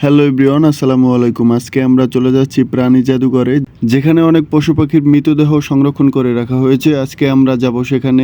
Hello everyone, আসসালামু আলাইকুম। আজকে আমরা চলে যাচ্ছি প্রাণী জাদুঘরে, যেখানে অনেক পশু পাখির মৃতদেহ সংরক্ষণ করে রাখা হয়েছে। আজকে আমরা যাব সেখানে,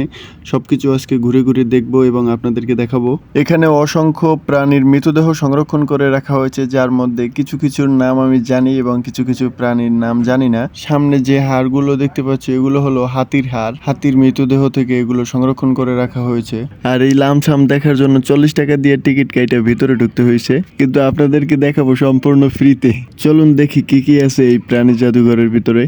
সবকিছু আজকে ঘুরে ঘুরে দেখব এবং আপনাদেরকে দেখাবো। এখানে অসংখ্য প্রাণীর মৃতদেহ সংরক্ষণ করে রাখা হয়েছে, যার মধ্যে কিছু কিছুর নাম আমি জানি এবং কিছু কিছু প্রাণীর নাম জানি না। সামনে যে হাড়গুলো দেখতে পাচ্ছি এগুলো হলো হাতির হাড়। হাতির মৃতদেহ থেকে এগুলো সংরক্ষণ করে রাখা হয়েছে। আর এই লামসাম দেখার জন্য 40 টাকা দিয়ে টিকিট কাইটা ভিতরে ঢুকতে হয়েছে, কিন্তু আপনাদেরকে দেখাবো সম্পূর্ণ ফ্রিতে। চলুন দেখি কি কি আছে এই প্রাণী জাদুঘরের ভিতরে।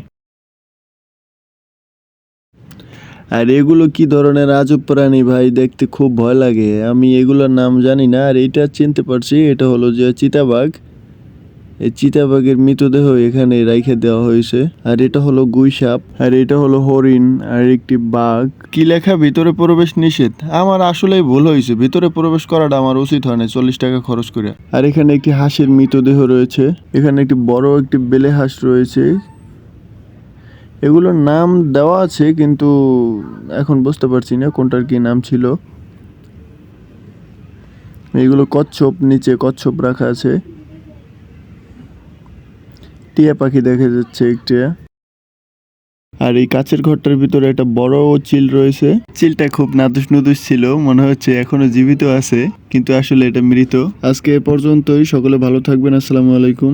আর এগুলো কি ধরনের আজব প্রাণী ভাই, দেখতে খুব ভয় লাগে। আমি এগুলোর নাম জানি না। আর এটা চিনতে পারছি, এটা হলো যে চিতাবাঘ। এই চিতাবাঘের মৃতদেহ এখানে রাইখে দেওয়া হয়েছে। আর এটা হলো গুইসাপ, আর এটা হলো হরিণ, আর একটি বাঘ। কি লেখা ভিতরে প্রবেশ নিষেধ। আমার আসলেই ভুল হয়েছে, ভিতরে প্রবেশ করাটা আমার উচিত হয় না 40 টাকা খরচ করে। আর এখানে একটি হাঁসের মৃতদেহ রয়েছে। এখানে একটি বড় একটি বেলে হাঁস রয়েছে। এগুলোর নাম দেওয়া আছে, কিন্তু এখন বুঝতে পারছি না কোনটার কি নাম ছিল। এগুলো কচ্ছপ, নিচে কচ্ছপ রাখা আছে। টিয়া পাখি দেখা যাচ্ছে একটা। আর এই কাচের ঘরটার ভিতরে একটা বড় চিল রয়েছে। চিলটা খুব নাদুস নুদুস ছিল, মনে হচ্ছে এখনো জীবিত আছে, কিন্তু আসলে এটা মৃত। আজকে এ পর্যন্তই, সকলে ভালো থাকবেন। আসসালামু আলাইকুম।